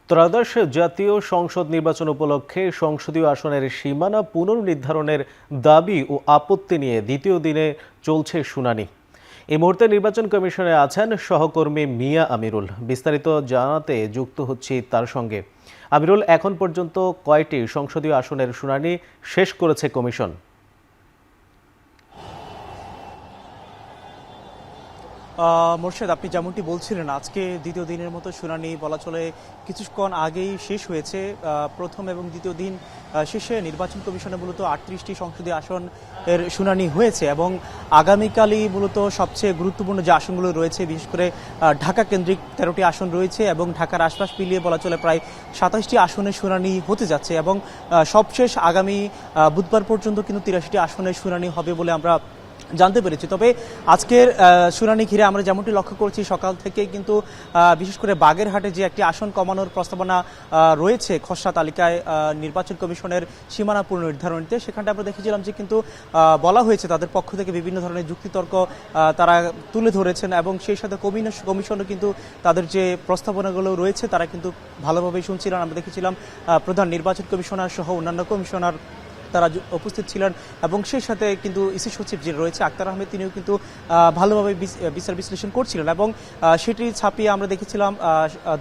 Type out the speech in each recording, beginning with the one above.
ত্রয়োদশ জাতীয় সংসদ নির্বাচন উপলক্ষে সংসদীয় আসনের সীমানা পুনর্নির্ধারণের দাবি ও আপত্তি নিয়ে দ্বিতীয় দিনে চলছে শুনানি। এই মুহূর্তে নির্বাচন কমিশনে আছেন সহকর্মী মিয়া আমিরুল। বিস্তারিত জানাতে যুক্ত হচ্ছি তার সঙ্গে। আমিরুল, এখন পর্যন্ত কয়টি সংসদীয় আসনের শুনানি শেষ করেছে কমিশন? মোর্শেদ, আপনি যেমনটি বলছিলেন, আজকে দ্বিতীয় দিনের মতো শুনানি বলা চলে কিছুক্ষণ আগেই শেষ হয়েছে। প্রথম এবং দ্বিতীয় দিন শেষে নির্বাচন কমিশনে মূলত 38টি সংসদীয় আসন এর শুনানি হয়েছে এবং আগামীকালই মূলত সবচেয়ে গুরুত্বপূর্ণ যে আসনগুলো রয়েছে, বিশেষ করে ঢাকা কেন্দ্রিক 13টি আসন রয়েছে এবং ঢাকার আশপাশ মিলিয়ে বলা চলে প্রায় 27টি আসনের শুনানি হতে যাচ্ছে এবং সবশেষ আগামী বুধবার পর্যন্ত কিন্তু 83টি আসনের শুনানি হবে বলে আমরা জানতে পেরেছি। তবে আজকের শুনানি ঘিরে আমরা যেমনটি লক্ষ্য করছি, সকাল থেকে কিন্তু বিশেষ করে বাগেরহাটে যে একটি আসন কমানোর প্রস্তাবনা রয়েছে খসড়া তালিকায় নির্বাচন কমিশনের সীমানা পুনর্নির্ধারণীতে, সেখানটা আমরা দেখেছিলাম যে কিন্তু বলা হয়েছে তাদের পক্ষ থেকে বিভিন্ন ধরনের যুক্তিতর্ক তারা তুলে ধরেছেন এবং সেই সাথে কমিশনও কিন্তু তাদের যে প্রস্তাবনাগুলো রয়েছে তারা কিন্তু ভালোভাবেই শুনছিলেন। আমরা দেখেছিলাম প্রধান নির্বাচন কমিশনার সহ অন্যান্য কমিশনার তারা উপস্থিত ছিলেন এবং সেই সাথে কিন্তু ইসি সচিব যে রয়েছে আক্তার আহমেদ, তিনিও কিন্তু ভালোভাবে বিচার বিশ্লেষণ করছিলেন এবং সেটি ছাপিয়ে আমরা দেখেছিলাম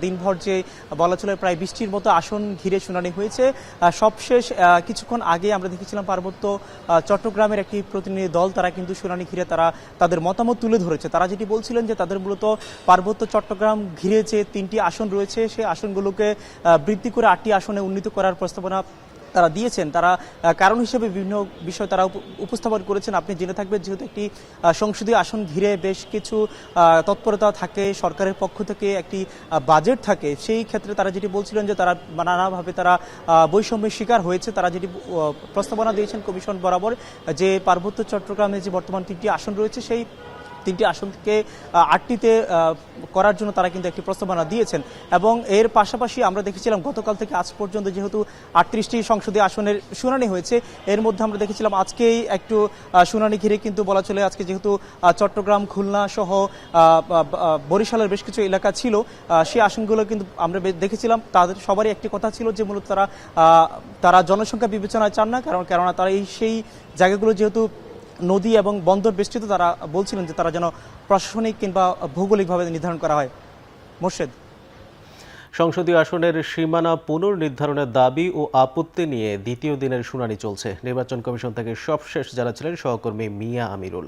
দিনভর যে বলা চলে প্রায় 20টির মতো আসন ঘিরে শুনানি হয়েছে। সবশেষ কিছুক্ষণ আগে আমরা দেখেছিলাম পার্বত্য চট্টগ্রামের একটি প্রতিনিধি দল তারা কিন্তু শুনানি ঘিরে তারা তাদের মতামত তুলে ধরেছে। তারা যেটি বলছিলেন যে তাদের মূলত পার্বত্য চট্টগ্রাম ঘিরে যে 3টি আসন রয়েছে সেই আসনগুলোকে বৃদ্ধি করে 8টি আসনে উন্নীত করার প্রস্তাবনা তারা দিয়েছেন। তারা কারণ হিসেবে বিভিন্ন বিষয় তারা উপস্থাপন করেছেন। আপনি জেনে থাকবেন, যেহেতু একটি সংসদীয় আসন ঘিরে বেশ কিছু তৎপরতা থাকে, সরকারের পক্ষ থেকে একটি বাজেট থাকে, সেই ক্ষেত্রে তারা যেটি বলছিলেন যে তারা নানাভাবে তারা বৈষম্যের শিকার হয়েছে। তারা যেটি প্রস্তাবনা দিয়েছেন কমিশন বরাবর যে পার্বত্য চট্টগ্রামে যে বর্তমান 3টি আসন রয়েছে সেই 3টি আসন থেকে 8টিতে করার জন্য তারা কিন্তু একটি প্রস্তাবনা দিয়েছেন এবং এর পাশাপাশি আমরা দেখেছিলাম গতকাল থেকে আজ পর্যন্ত যেহেতু 38টি সংসদীয় আসনের শুনানি হয়েছে, এর মধ্যে আমরা দেখেছিলাম আজকেই একটু শুনানি ঘিরে কিন্তু বলা চলে আজকে যেহেতু চট্টগ্রাম, খুলনা সহ বরিশালের বেশ কিছু এলাকা ছিল, সেই আসনগুলো কিন্তু আমরা দেখেছিলাম তাদের সবারই একটি কথা ছিল যে মূলত তারা জনসংখ্যা বিবেচনায় চান না, কেননা তারা সেই জায়গাগুলো যেহেতু নদী এবং বন্দর বেষ্টিত, তারা বলছিলেন যে তারা যেন প্রশাসনিক কিংবা ভৌগোলিকভাবে নির্ধারণ করা হয়। মোর্শেদ, সংসদীয় আসনের সীমানা পুনর্নির্ধারণের দাবি ও আপত্তি নিয়ে দ্বিতীয় দিনের শুনানি চলছে। নির্বাচন কমিশন থেকে সবশেষ জানাচ্ছিলেন সহকর্মী মিয়া আমিরুল।